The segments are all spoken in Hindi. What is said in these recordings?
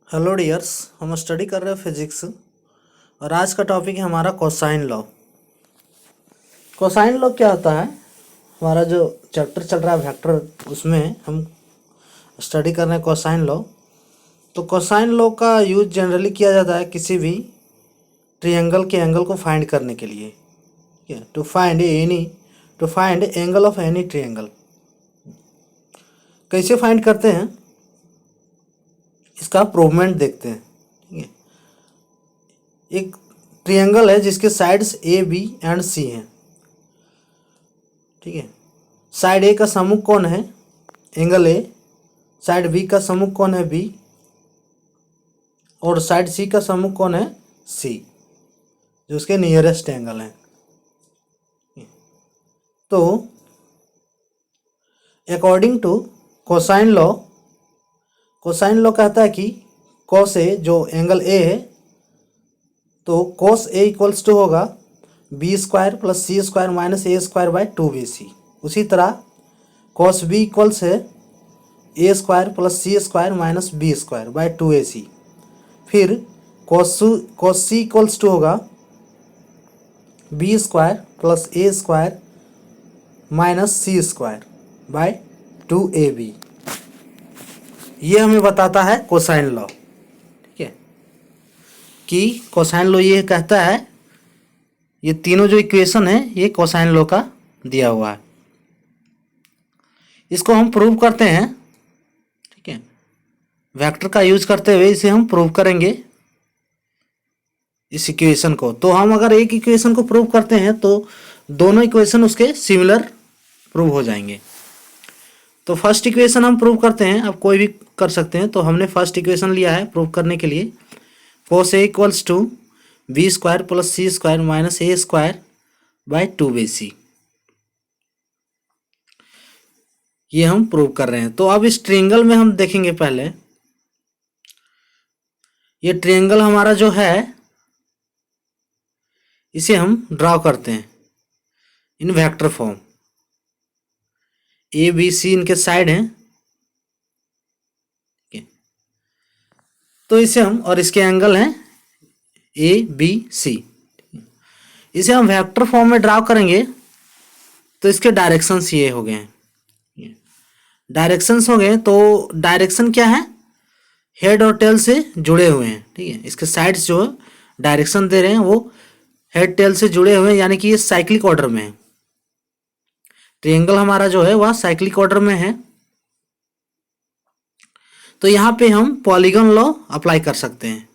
हेलो डियर्स, हम स्टडी कर रहे हैं फिजिक्स और आज का टॉपिक है हमारा कोसाइन लॉ। कोसाइन लॉ क्या होता है? हमारा जो चैप्टर चल रहा है वेक्टर, उसमें हम स्टडी कर रहे हैं कोसाइन लॉ। तो कोसाइन लॉ का यूज जनरली किया जाता है किसी भी ट्रायंगल के एंगल को फाइंड करने के लिए। ठीक है, to find angle of any triangle. कैसे फाइंड करते हैं इसका प्रूवमेंट देखते हैं। ठीक है, एक ट्रायंगल है जिसके साइड्स ए बी एंड सी हैं। ठीक है, साइड ए का सम्मुख कौन है? Angle A. साइड बी का सम्मुख कौन है? बी। और साइड सी का सम्मुख कौन है? सी, जो उसके नियरेस्ट एंगल है। तो according to cosine law, cosine law कहता है कि कॉस ए, जो एंगल ए है, तो कॉस ए इक्वल्स टू होगा B square plus C square minus A square by 2bc। उसी तरह कॉस बी इक्वल्स है A square plus C square minus B square by 2ac। फिर कॉस सी इक्वल्स टू होगा B square plus A square minus C square by 2ab। ये हमें बताता है कोसाइन लॉ। ठीक है, कि कोसाइन लॉ ये कहता है, ये तीनों जो इक्वेशन है ये कोसाइन लॉ का दिया हुआ है। इसको हम प्रूव करते हैं। ठीक है, वेक्टर का यूज करते हुए इसे हम प्रूव करेंगे, इस इक्वेशन को। तो हम अगर एक इक्वेशन को प्रूव करते हैं तो दोनों इक्वेशन उसके सिमिलर प्रूव हो जाएंगे। तो फर्स्ट इक्वेशन हम प्रूव करते हैं, अब कोई भी कर सकते हैं। तो हमने फर्स्ट इक्वेशन लिया है प्रूव करने के लिए, cos a equals to B square plus C square minus A square by 2bc। ये हम प्रूव कर रहे हैं। तो अब इस ट्रायंगल में हम देखेंगे पहले, ये ट्रायंगल हमारा जो है इसे हम ड्रॉ करते हैं in vector form. A B C इनके साइड हैं। तो इसे हम, और इसके एंगल हैं ए बी सी, इसे हम वेक्टर फॉर्म में ड्रॉ करेंगे। तो इसके डायरेक्शंस ये हो गए हैं, डायरेक्शंस हो गए। तो डायरेक्शन क्या है? हेड और टेल से जुड़े हुए हैं। ठीक है, इसके साइड्स जो डायरेक्शन दे रहे हैं वो हेड टेल से जुड़े हुए हैं, यानी कि ये साइक्लिक ऑर्डर में है। ट्रायंगल हमारा जो है वह साइक्लिक ऑर्डर में है। तो यहाँ पे हम पॉलीगॉन लॉ अप्लाई कर सकते हैं।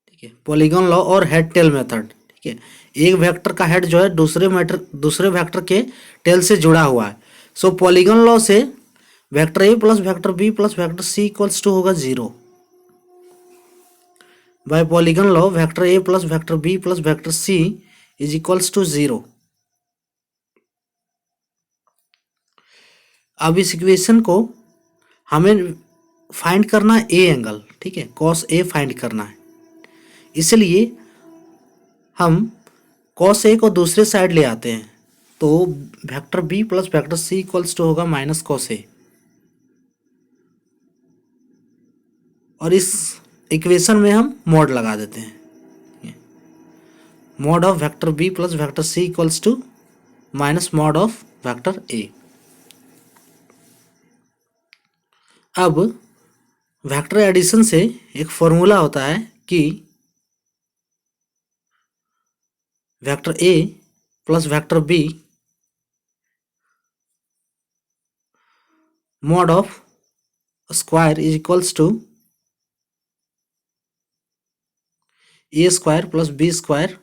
ठीक है, पॉलीगॉन लॉ और हेड टेल मेथड। ठीक है, एक वेक्टर का हेड जो है दूसरे वेक्टर के टेल से जुड़ा हुआ है। सो पॉलीगॉन लॉ से vector A plus vector B plus vector C equals to होगा 0। By polygon law vector A plus vector B plus vector C is equals to 0। अब इस इक्वेशन को हमें फाइंड करना है ए एंगल। ठीक है, कॉस ए फाइंड करना है। इसलिए हम कॉस ए को दूसरे साइड ले आते हैं। तो vector B plus vector C equals to होगा माइनस कॉस ए। और इस इक्वेशन में हम मॉड लगा देते हैं। Mod of vector B plus vector C equals to minus mod of vector A. अब वेक्टर एडिशन से एक फॉर्मूला होता है कि vector A plus vector B mod of square is equals to A square plus B square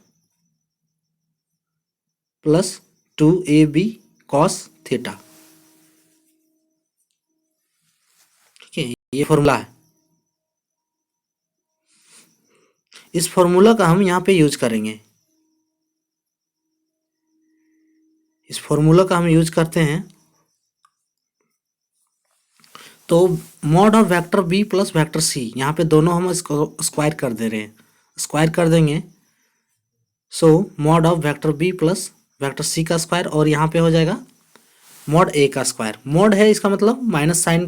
plus 2ab cos theta. ठीक है, ये फॉर्मूला है। इस फॉर्मूला का हम यहाँ पे यूज करेंगे। इस फॉर्मूला का हम यूज करते हैं। तो mod of vector B plus vector C, यहाँ पे दोनों हम इसको स्क्वायर कर दे रहे हैं, स्क्वायर कर देंगे। So mod of vector B plus vector C का स्क्वायर, और यहाँ पे हो जाएगा मॉड ए का स्क्वायर। मॉड है इसका मतलब माइनस साइन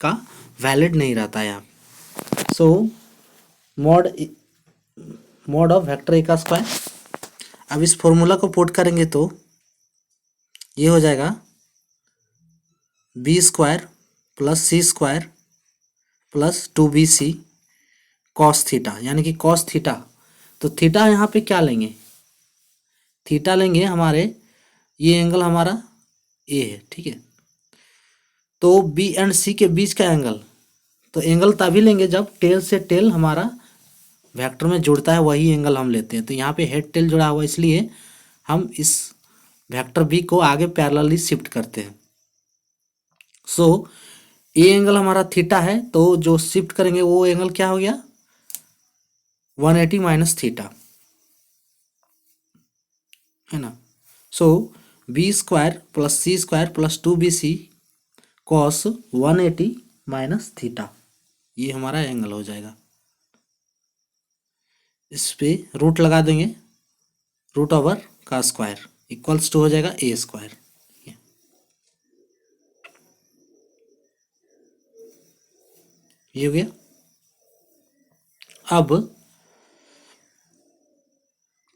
का वैलिड नहीं रहता है यहाँ। सो मॉड ऑफ वेक्टर ए का स्क्वायर। अब इस फॉर्मूला को पुट करेंगे तो ये हो जाएगा B square plus C square plus 2bc cos theta, यानी कि कॉस थीटा। तो थीटा यहाँ पे क्या लेंगे, थीटा लेंगे हमारे, ये एंगल हमारा ए है, ठीक है। तो बी एंड सी के बीच का एंगल, तो एंगल तभी लेंगे जब टेल से टेल हमारा वेक्टर में जुड़ता है, वही एंगल हम लेते हैं। तो यहाँ पे हेड टेल जुड़ा हुआ है, इसलिए हम इस वेक्टर बी को आगे पैरेलली शिफ्ट करते हैं। सो ये एंगल हमारा थीटा है, तो जो शिफ्ट करेंगे वो एंगल क्या हो गया, 180 माइनस थीटा, है ना। So B square plus C square plus 2bc cos 180 minus theta, ये हमारा एंगल हो जाएगा। इस पे रूट लगा देंगे, रूट ओवर का स्क्वायर इक्वल्स टू हो जाएगा ए स्क्वायर। ये हो गया। अब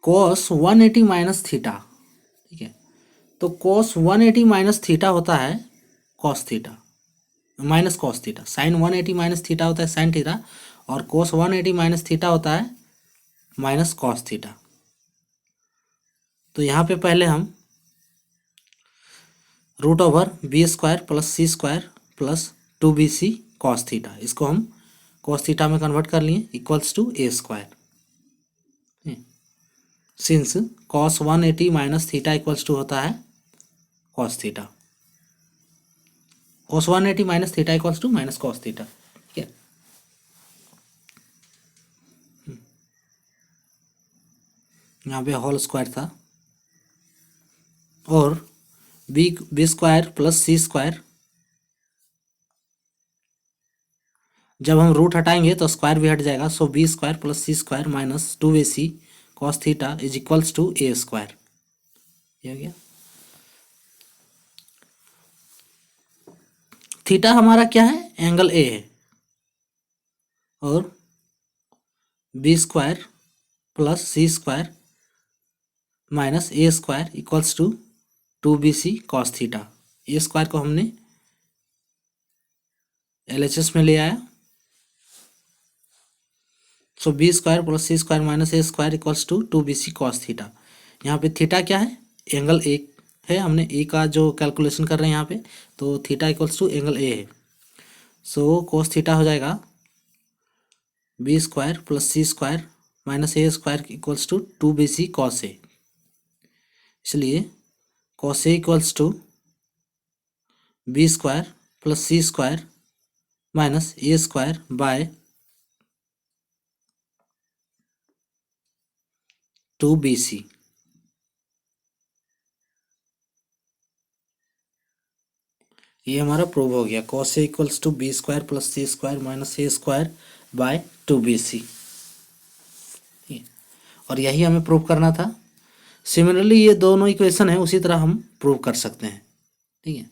cos 180 माइनस थीटा, ठीक है। तो cos 180 माइनस थीटा होता है cos theta minus cos theta, sine 180 minus theta होता है साइन थीटा, और cos 180 माइनस थीटा होता है माइनस cos थीटा। तो यहाँ पे पहले हम root over B square plus C square plus 2bc cos theta, इसको हम cos थीटा में कन्वर्ट कर लिए equals to A square. Since cos 180 minus theta equals to होता है cos theta, cos 180 minus theta equals to minus cos theta, ठीक है। यहाँ पे होल स्क्वायर था, और B square plus C square, जब हम रूट हटाएंगे तो स्क्वायर भी हट जाएगा। सो B square plus C square minus 2ac cos theta is equals to A square, ये हो गया। थीटा हमारा क्या है, एंगल ए है, और B square plus C square minus A square equals to 2bc cos theta. A square को हमने LHS में ले आया। So B square plus C square minus A square equals to 2bc cos theta. यहाँ पे थीटा क्या है, एंगल ए है, हमने ए का जो कैलकुलेशन कर रहे हैं यहाँ पे, तो theta equals to angle A है। सो कॉस थीटा हो जाएगा B square plus C square minus A square equals to 2bc cos A, इसलिए cos A equals to B square plus C square minus A square by 2bc। ये हमारा प्रूव हो गया, cos A equals to B square plus C square minus A square by 2bc, और यही हमें प्रूव करना था। सिमिलरली ये दोनों इक्वेशन है, उसी तरह हम प्रूव कर सकते हैं, ठीक है।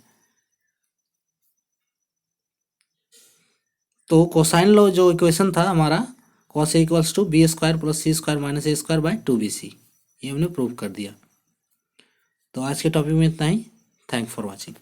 तो कोसाइन लॉ जो इक्वेशन था हमारा, cos A equals to B square plus C square minus A square by 2bc, ये हमने प्रूव कर दिया। तो आज के टॉपिक में इतना ही। Thank for watching.